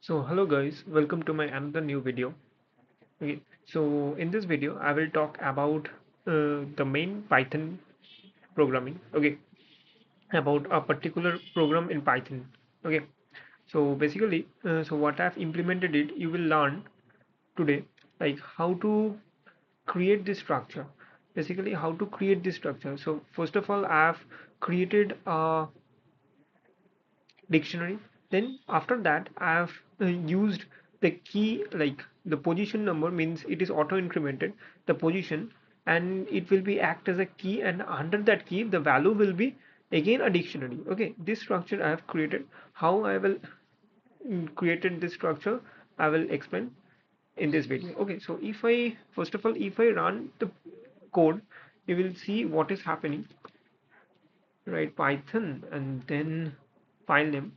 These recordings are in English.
So hello guys, welcome to my another new video. Okay, so in this video I will talk about the main Python programming. Okay, about a particular program in Python. Okay, so basically, so what I've implemented it, you will learn today, like how to create this structure. Basically, how to create this structure. So first of all, I've created a dictionary. Then after that I've used the key, like the position number means it is auto incremented the position, and it will be act as a key, and under that key the value will be again a dictionary. Okay, this structure I have created. How I will created this structure I will explain in this video. Okay, so if I first of all if I run the code, you will see what is happening. Right, Python and then file name,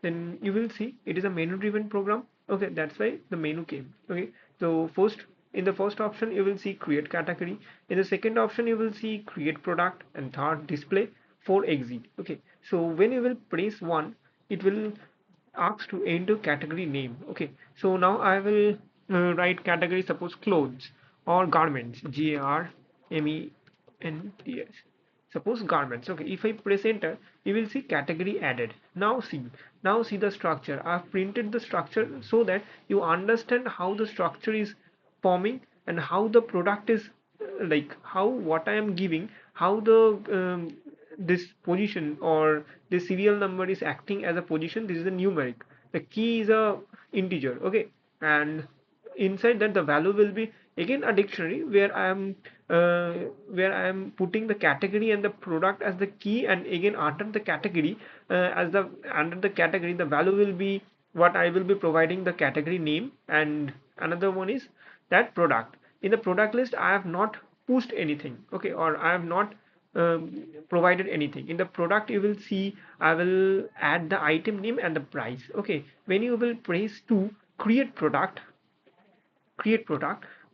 then you will see it is a menu driven program. Okay, that's why the menu came. Okay, so first, in the first option you will see create category, in the second option you will see create product, and third display for exit. Okay, so when you will press one, it will ask to enter category name. Okay, so now I will write category, suppose clothes or garments, GARMENTS. Suppose garments. Okay, if I press enter, you will see category added. Now see the structure. I've printed the structure so that you understand how the structure is forming and how the product is like how what I am giving, how the this position or the serial number is acting as a position. This is a numeric. The key is a integer. Okay, and inside that the value will be again a dictionary uh, where I am putting the category and the product as the key, and again under the category as the under the category the value will be what I will be providing the category name, and another one is that product. In the product list I have not pushed anything. Okay, or I have not provided anything. In the product you will see I will add the item name and the price. Okay, when you will press to create product.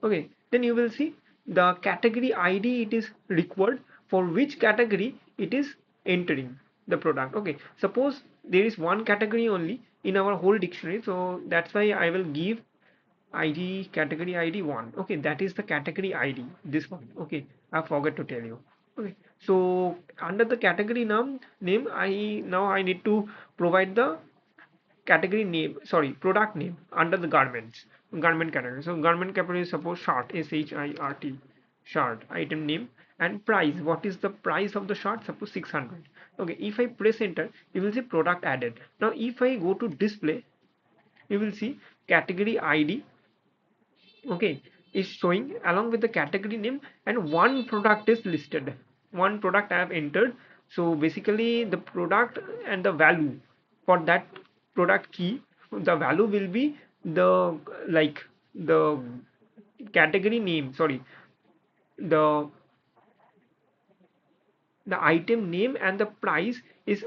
Okay, then you will see the category id it is required for which category it is entering the product. Okay, suppose there is one category only in our whole dictionary, so that's why I will give id category id 1. Okay, that is the category id, this one. Okay, I forgot to tell you. Okay, so under the category name I need to provide the category name, sorry, product name under the garments, garment category. So garment category is suppose shirt, shirt, shirt, item name, and price. What is the price of the shirt? Suppose 600. Okay, if I press enter, you will see product added. Now if I go to display, you will see category id. Okay, is showing along with the category name, and one product is listed, one product I have entered. So basically the product and the value for that product key, the value will be the like the category name, sorry, the the item name and the price is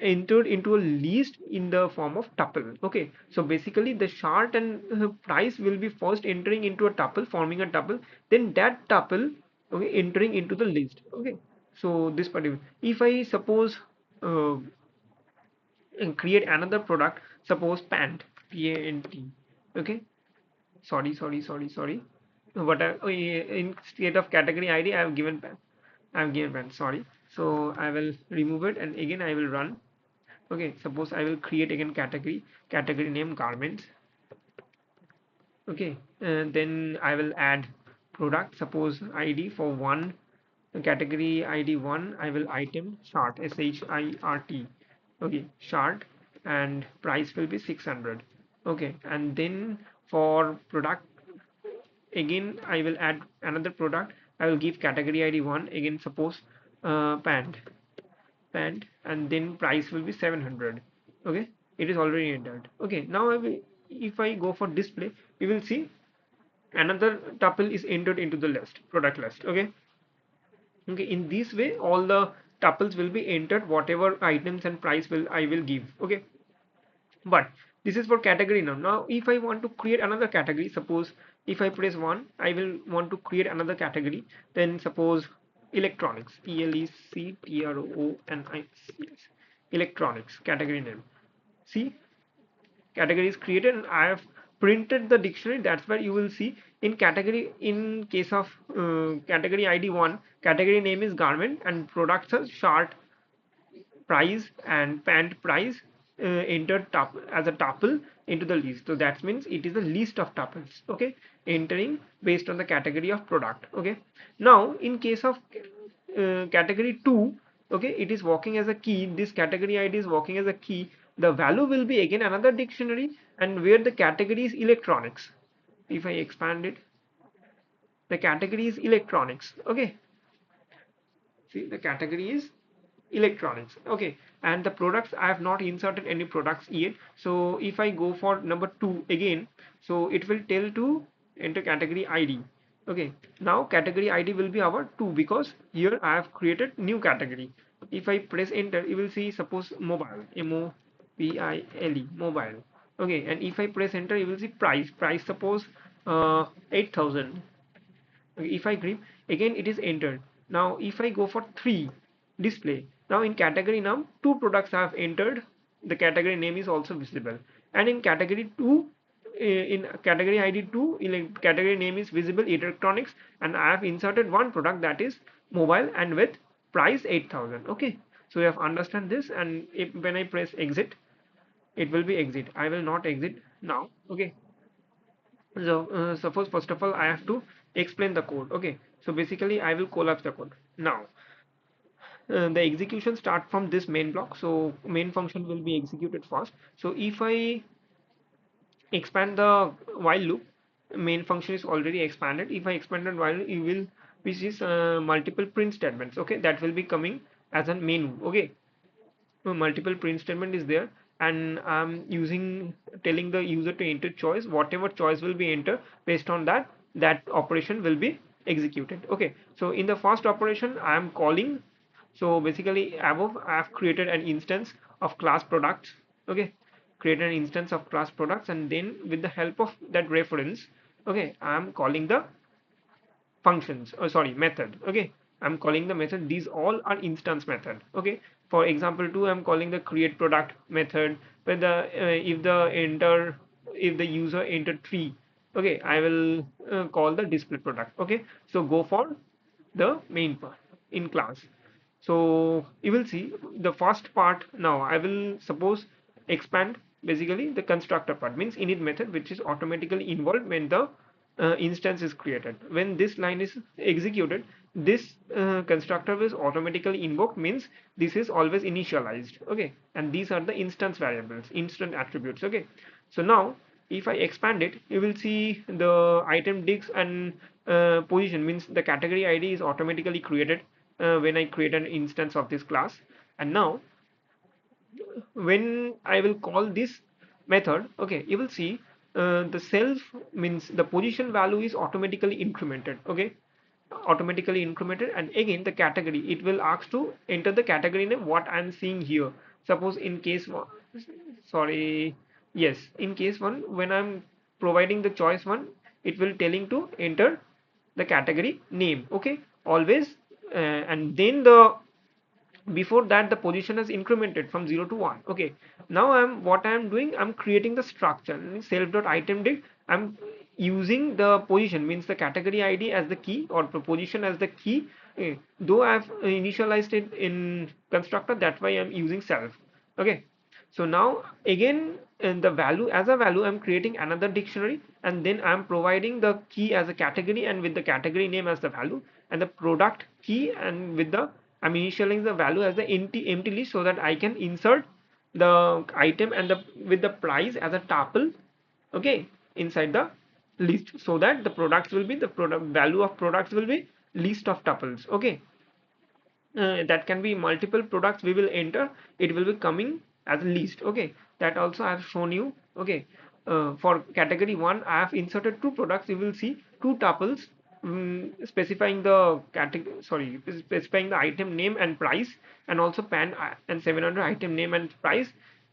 entered into a list in the form of tuple. Okay, so basically the chart and price will be first entering into a tuple, forming a tuple, then that tuple, okay, entering into the list. Okay, so this particular, if I suppose uh, and create another product, suppose pant, pant. Okay, sorry, what instead of category id I have given pant. Sorry. So I will remove it and again I will run. Okay, suppose I will create again category name garments. Okay, and then I will add product, suppose id for one, category id 1 I will item shirt, shirt. Okay, shirt, and price will be 600. Okay, and then for product again I will add another product. I will give category id 1 again, suppose pant, and then price will be 700. Okay, it is already entered. Okay, now if I go for display, you will see another tuple is entered into the list, product list. Okay, in this way all the tuples will be entered, whatever items and price will I will give. Okay, but this is for category. Now if I want to create another category, suppose if I press 1, I will want to create another category. Then suppose electronics, electronics category name. See, category is created and I have printed the dictionary. That's where you will see in category, in case of category ID 1, category name is garment and products are shirt price and pant price entered as a tuple into the list. So that means it is a list of tuples, okay, entering based on the category of product. Okay, now in case of category 2, okay, it is working as a key. This category ID is working as a key. The value will be again another dictionary, and where the category is electronics. If I expand it, the category is electronics. Okay, see, the category is electronics. Okay, and the products, I have not inserted any products yet. So if I go for number 2 again, so it will tell to enter category ID. Okay, now category ID will be our 2 because here I have created new category. If I press enter, you will see, suppose mobile, mobile, mobile. Okay, and if I press enter, you will see price, suppose 8,000. If I grip again, it is entered. Now if I go for 3, display, now in category now 2 products I have entered, the category name is also visible, and in category 2, in category ID 2, category name is visible electronics, and I have inserted one product, that is mobile, and with price 8,000. Okay, so you have understand this, and when I press exit, it will be exit. I will not exit now. Okay, so suppose first of all I have to explain the code. Okay, so basically I will collapse the code now. The execution start from this main block, so main function will be executed first. So if I expand the while loop, main function is already expanded. If I expanded while, you will, which is multiple print statements, okay, that will be coming as a main. Okay, multiple print statement is there, and I'm using, telling the user to enter choice, whatever choice will be entered, based on that, that operation will be executed. Okay, so in the first operation I am calling, so basically above I have created an instance of class products. Okay, created an instance of class products, and then with the help of that reference, okay, I am calling the functions, oh sorry, method. Okay, I'm calling the method, these all are instance method. Okay, for example 2, I'm calling the create product method, where the if the user entered 3, okay, I will call the display product. Okay, so go for the main part in class. So you will see the first part. Now I will suppose expand, basically the constructor part means init method, which is automatically involved when the instance is created. When this line is executed, this constructor is automatically invoked, means this is always initialized. Okay, and these are the instance variables, instant attributes. Okay, so now if I expand it, you will see the item digs and position, means the category ID is automatically created when I create an instance of this class. And now when I will call this method, okay, you will see the self, means the position value is automatically incremented. Okay, automatically incremented, and again the category, it will ask to enter the category name, what I'm seeing here. Suppose in case one, sorry, yes, in case 1, when I'm providing the choice 1, it will telling to enter the category name. Okay, always, and then the before that the position is incremented from 0 to 1. Okay, now I'm doing, I'm creating the structure self dot item dig. I'm using the position, means the category ID as the key, or the position as the key. Though I've initialized it in constructor, that's why I'm using self. Okay, so now again in the value, as a value, I'm creating another dictionary, and then I'm providing the key as a category, and with the category name as the value, and the product key, and with the, I'm initializing the value as the empty list, so that I can insert the item and the with the price as a tuple. Okay, inside the list, so that the products will be, the product value of products will be list of tuples. Okay, that can be multiple products we will enter, it will be coming as a list. Okay, that also I have shown you. Okay, for category 1 I have inserted 2 products, you will see 2 tuples, specifying the category, sorry, specifying the item name and price, and also pan and 700 item name and price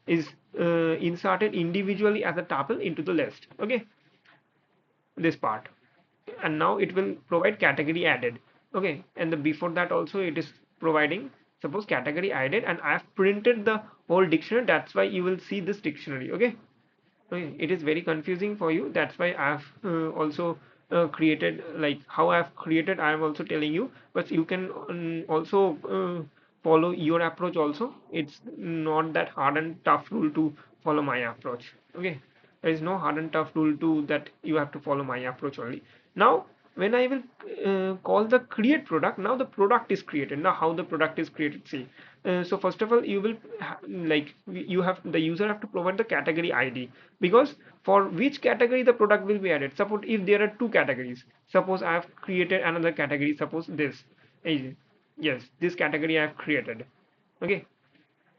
is inserted individually as a tuple into the list. Okay, this part, and now it will provide category added. Okay, and the before that also it is providing, suppose category added, and I have printed the whole dictionary. That's why you will see this dictionary. Okay. Okay, it is very confusing for you. That's why I've also created, like how I've created, I am also telling you, but you can also follow your approach also. It's not that hard and tough rule to follow my approach. Okay, there is no hard and tough rule to that you have to follow my approach only. Now, when I will call the create product, now the product is created. Now, how the product is created? See, so first of all, you will like you have the user have to provide the category ID, because for which category the product will be added. Suppose if there are two categories, suppose I have created another category. Suppose this, yes, this category I have created. Okay,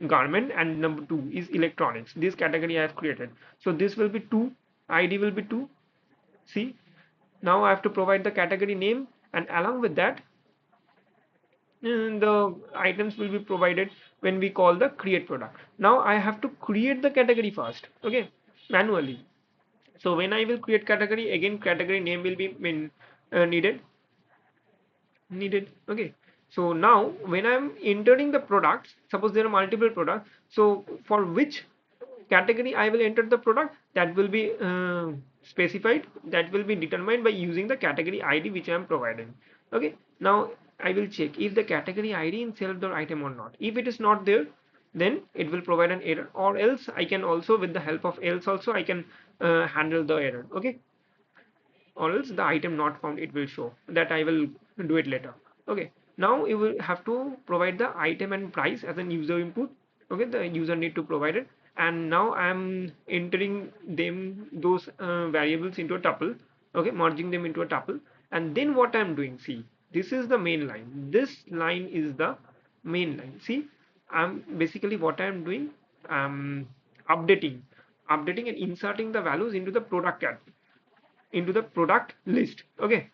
garment, and number two is electronics. This category I have created. So this will be two. ID will be two. See, now I have to provide the category name, and along with that, the items will be provided when we call the create product. Now I have to create the category first, okay, manually. So when I will create category, again category name will be needed. Okay, so now when I'm entering the products, suppose there are multiple products, so for which category I will enter the product, that will be specified, that will be determined by using the category ID which I am providing. Okay, now I will check if the category ID in select the item or not. If it is not there, then it will provide an error, or else I can also, with the help of else also, I can handle the error. Okay, or else the item not found, it will show that. I will do it later. Okay, now you will have to provide the item and price as an user input. Okay, the user need to provide it, and now I am entering them, those variables, into a tuple. Okay, merging them into a tuple, and then what I am doing, see, this is the main line, this line is the main line. See, I'm basically, what I am doing, I'm updating and inserting the values into the into the product list. Okay,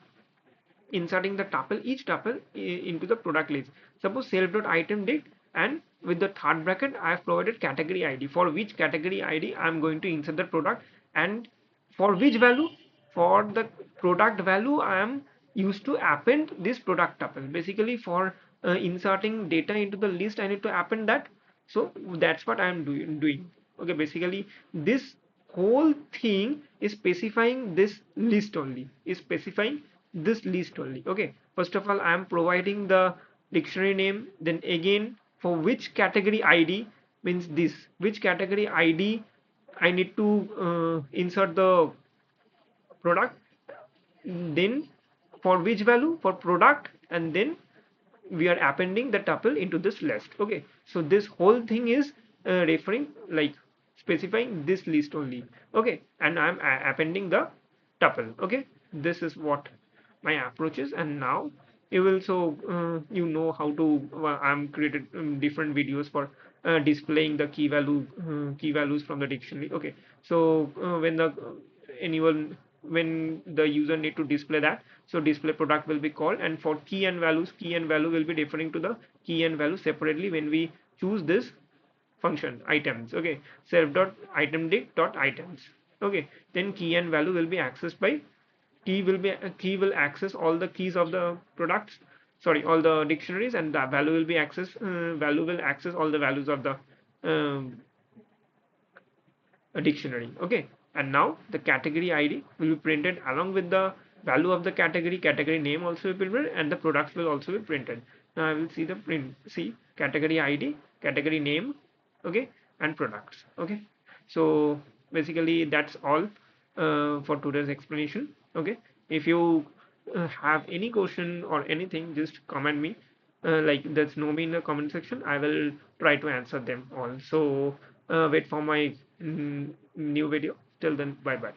inserting the tuple, each tuple into the product list. Suppose self.item date, and with the third bracket I have provided category ID, for which category ID I am going to insert the product, and for which value, for the product value I am used to append this product tuple. Basically, for inserting data into the list, I need to append that. So that's what I am doing. Okay, basically this whole thing is specifying this list only, okay. First of all, I am providing the dictionary name, then again for which category ID, means this, which category ID I need to insert the product, then for which value, for product, and then we are appending the tuple into this list. Okay, so this whole thing is referring, like specifying this list only. Okay, and I'm appending the tuple. Okay, this is what my approach is. And now you will, so you know how to I'm created different videos for displaying the key values from the dictionary. Okay, so when the anyone when the user need to display that, so display product will be called, and for key and values, key and value will be referring to the key and value separately when we choose this function items. Okay, self dot item dict dot items. Okay, then key and value will be accessed by key will access all the keys of the products, sorry, all the dictionaries, and the value will be value will access all the values of the um, a dictionary. Okay, and now the category ID will be printed along with the value of the category name also will be printed, and the products will also be printed. Now I will see the print, see category ID, category name, okay, and products. Okay, so basically that's all for today's explanation. Okay, if you have any question or anything, just comment me, like there's no me in the comment section. I will try to answer them all. So wait for my new video. Till then, bye bye.